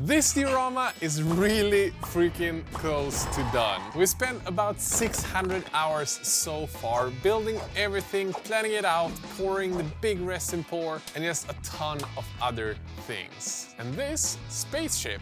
This diorama is really freaking close to done. We spent about 600 hours so far building everything, planning it out, pouring the big resin pour, and just a ton of other things. And this spaceship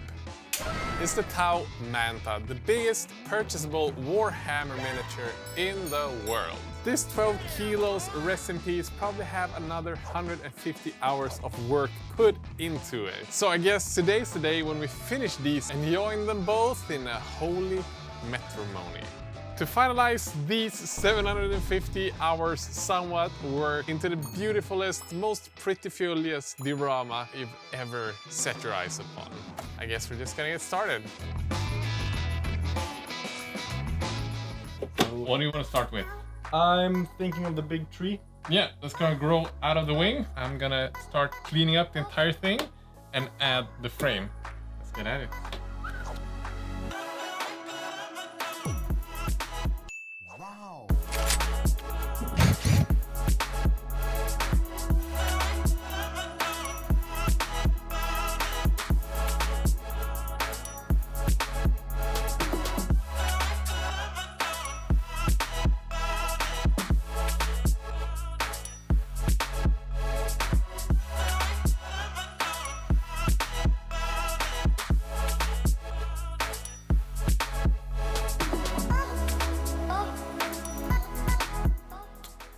is the Tau Manta, the biggest purchasable Warhammer miniature in the world. This 12 kilos resin piece probably have another 150 hours of work put into it. So I guess today's the day when we finish these and join them both in a holy matrimony. To finalize these 750 hours somewhat work into the beautifulest, most prettifulest diorama you've ever set your eyes upon. I guess we're just gonna get started. What do you want to start with? I'm thinking of the big tree. Yeah, that's gonna grow out of the wing. I'm gonna start cleaning up the entire thing and add the frame. Let's get at it. Wow.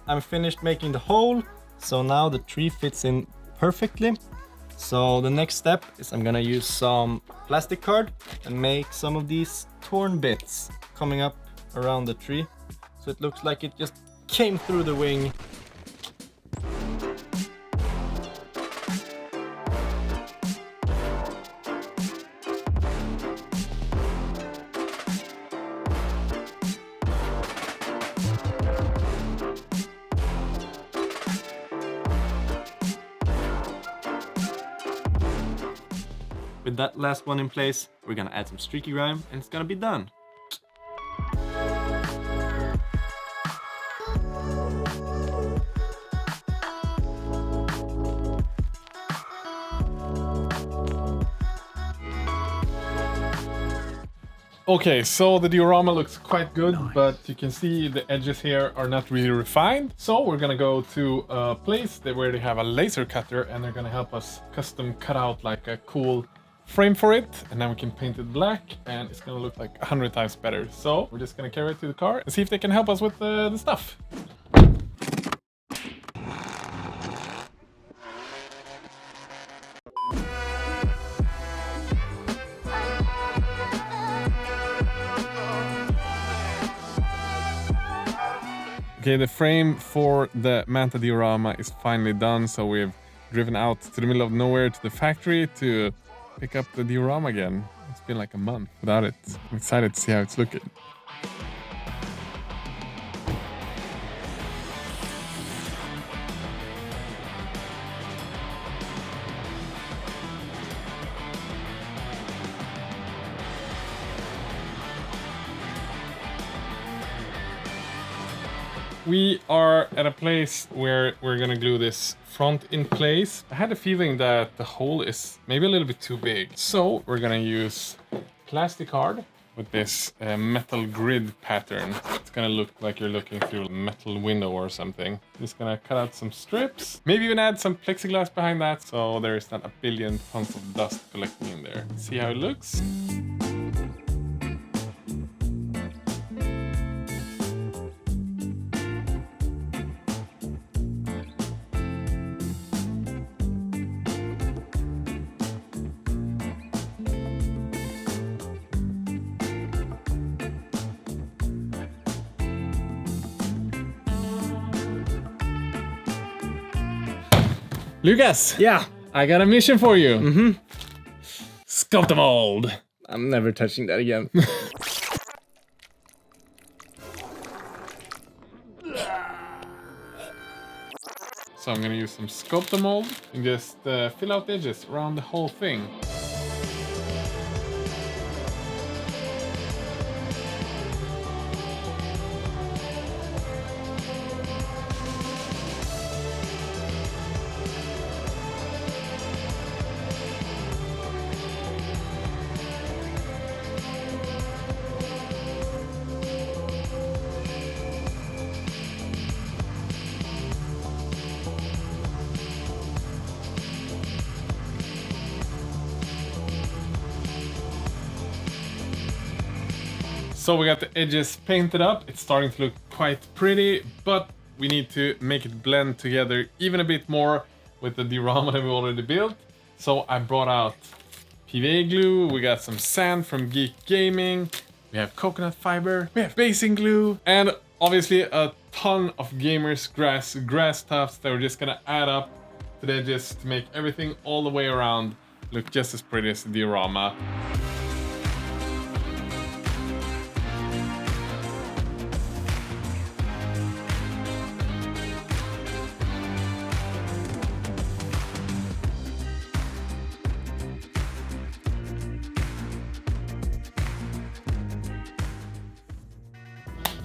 I'm finished making the hole, so now the tree fits in perfectly. So the next step is I'm gonna use some plastic card and make some of these torn bits coming up around the tree. So it looks like it just came through the wing. With that last one in place, we're gonna add some streaky grime and it's gonna be done. Okay, so the diorama looks quite good, but you can see the edges here are not really refined. So we're gonna go to a place where they have a laser cutter and they're gonna help us custom cut out like a cool frame for it, and then we can paint it black and it's gonna look like 100 times better. So we're just gonna carry it to the car and see if they can help us with the stuff. Okay, the frame for the Manta diorama is finally done, so we've driven out to the middle of nowhere to the factory to pick up the diorama again. It's been like a month without it. I'm excited to see how it's looking. We are at a place where we're gonna glue this front in place. I had a feeling that the hole is maybe a little bit too big. So we're gonna use plastic card with this metal grid pattern. It's gonna look like you're looking through a metal window or something. Just gonna cut out some strips. Maybe even add some plexiglass behind that so there's not a billion tons of dust collecting in there. See how it looks? Lucas! Yeah. I got a mission for you. Sculpt the mold. I'm never touching that again. So I'm gonna use some sculpt mold and just fill out the edges around the whole thing. So we got the edges painted up. It's starting to look quite pretty, but we need to make it blend together even a bit more with the diorama that we already built. So I brought out PVA glue, we got some sand from Geek Gaming, we have coconut fiber, we have basing glue, and obviously a ton of gamers grass tufts that we're just gonna add up to the edges to make everything all the way around look just as pretty as the diorama.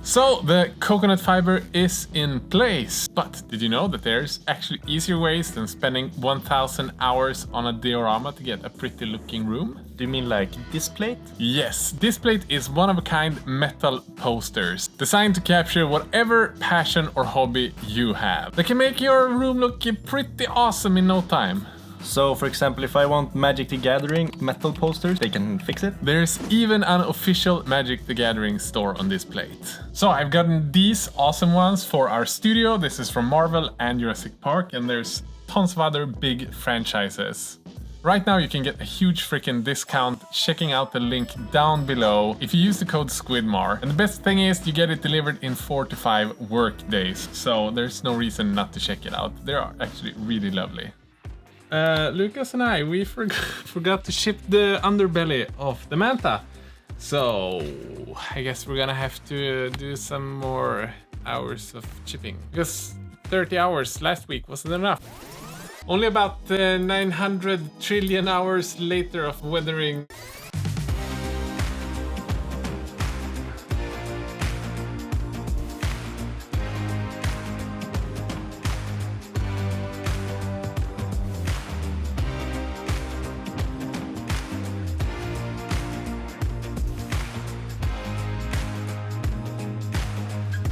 So the coconut fiber is in place, but did you know that there's actually easier ways than spending 1000 hours on a diorama to get a pretty looking room? Do you mean like this plate? Yes, this plate is one-of-a-kind metal posters designed to capture whatever passion or hobby you have. They can make your room look pretty awesome in no time. So, for example, if I want Magic the Gathering metal posters, they can fix it? There's even an official Magic the Gathering store on this plate. So I've gotten these awesome ones for our studio. This is from Marvel and Jurassic Park, and there's tons of other big franchises. Right now you can get a huge freaking discount checking out the link down below if you use the code Squidmar. And the best thing is you get it delivered in 4 to 5 work days, so there's no reason not to check it out. They are actually really lovely. Lucas and we forgot to ship the underbelly of the manta. So I guess we're gonna have to do some more hours of shipping. Because 30 hours last week wasn't enough. Only about 900 trillion hours later of weathering.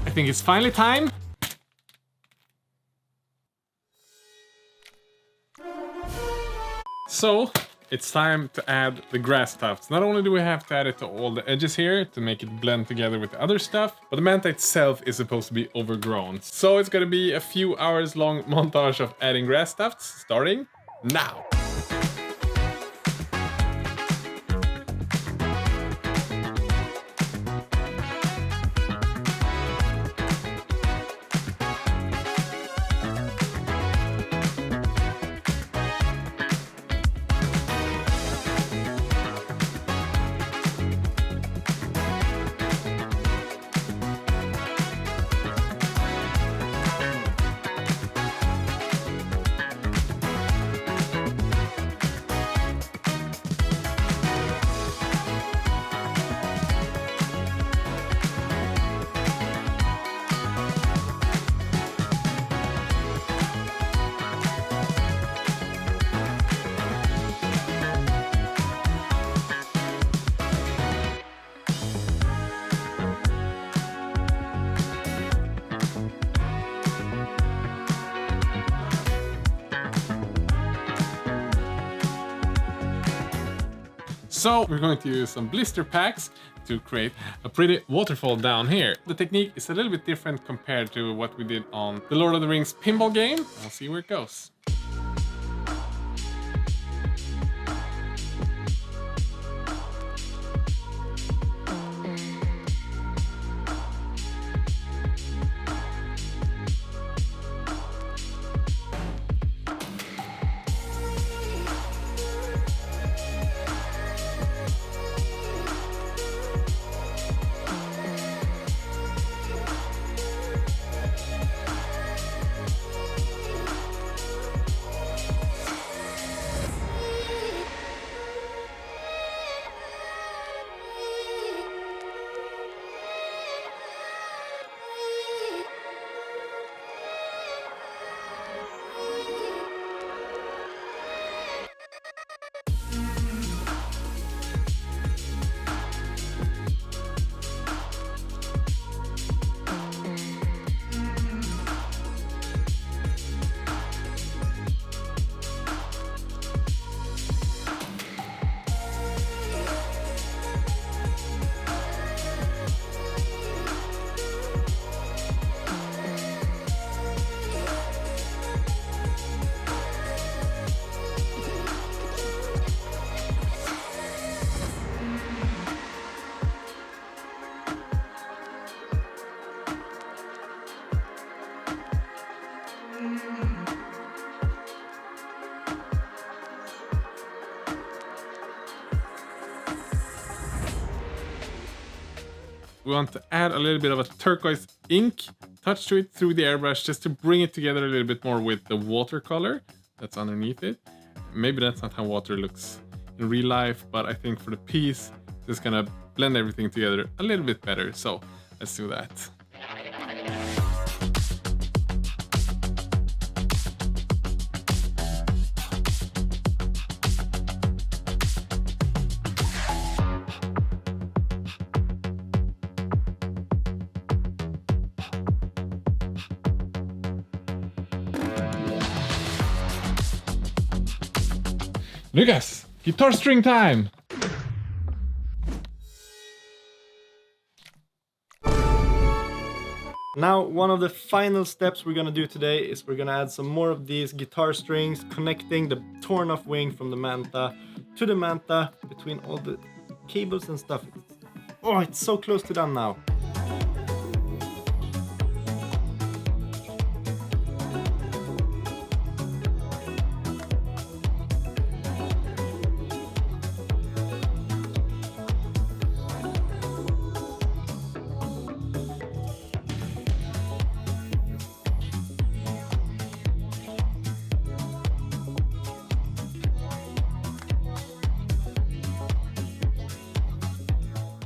I think it's finally time. So it's time to add the grass tufts. Not only do we have to add it to all the edges here to make it blend together with the other stuff, but the manta itself is supposed to be overgrown. So it's gonna be a few hours long montage of adding grass tufts starting now. So we're going to use some blister packs to create a pretty waterfall down here. The technique is a little bit different compared to what we did on the Lord of the Rings pinball game. We'll see where it goes. we want to add a little bit of a turquoise ink touch to it through the airbrush just to bring it together a little bit more with the watercolor that's underneath it. Maybe that's not how water looks in real life, but I think for the piece, it's gonna blend everything together a little bit better. So let's do that. Lucas, guitar string time! Now, one of the final steps we're gonna do today is we're gonna add some more of these guitar strings, connecting the torn off wing from the manta to the manta between all the cables and stuff. Oh, it's so close to done now.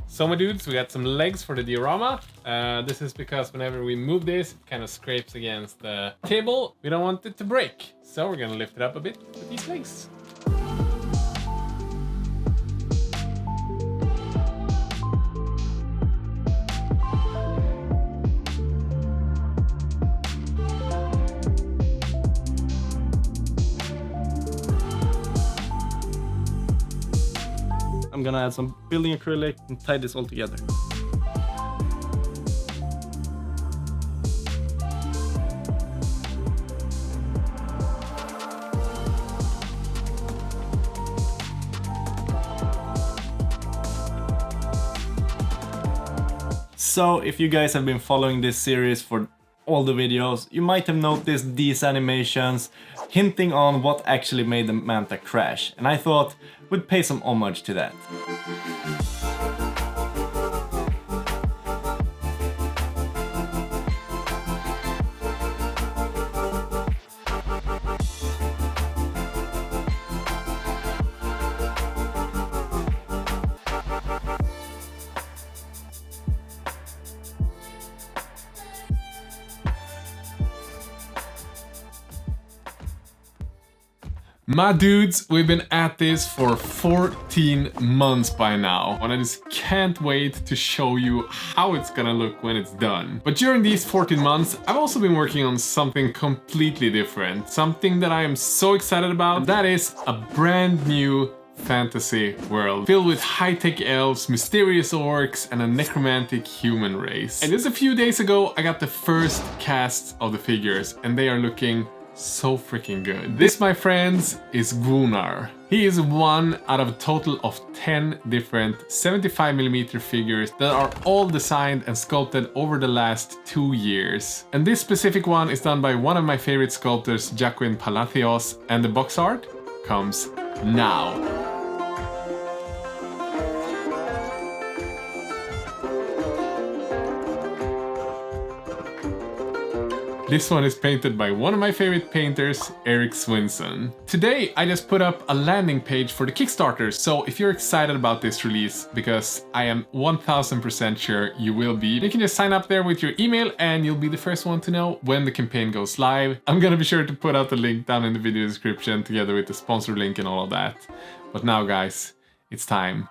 So my dudes, we got some legs for the diorama. This is because whenever we move this, it kind of scrapes against the table. We don't want it to break. So we're gonna lift it up a bit with these legs. I'm gonna add some building acrylic and tie this all together. So if you guys have been following this series for all the videos, you might have noticed these animations hinting on what actually made the manta crash, and I thought we'd pay some homage to that. My dudes, we've been at this for 14 months by now, and I just can't wait to show you how it's gonna look when it's done. But during these 14 months, I've also been working on something completely different, something that I am so excited about, and that is a brand new fantasy world filled with high-tech elves, mysterious orcs, and a necromantic human race. And just a few days ago, I got the first casts of the figures, and they are looking so freaking good. This, my friends, is Gunnar. He is one out of a total of 10 different 75mm figures that are all designed and sculpted over the last 2 years. And this specific one is done by one of my favorite sculptors, Jacqueline Palacios, and the box art comes now. This one is painted by one of my favorite painters, Eric Swinson. Today, I just put up a landing page for the Kickstarter, so if you're excited about this release, because I am 1000% sure you will be, you can just sign up there with your email and you'll be the first one to know when the campaign goes live. I'm gonna be sure to put out the link down in the video description together with the sponsor link and all of that. But now, guys, it's time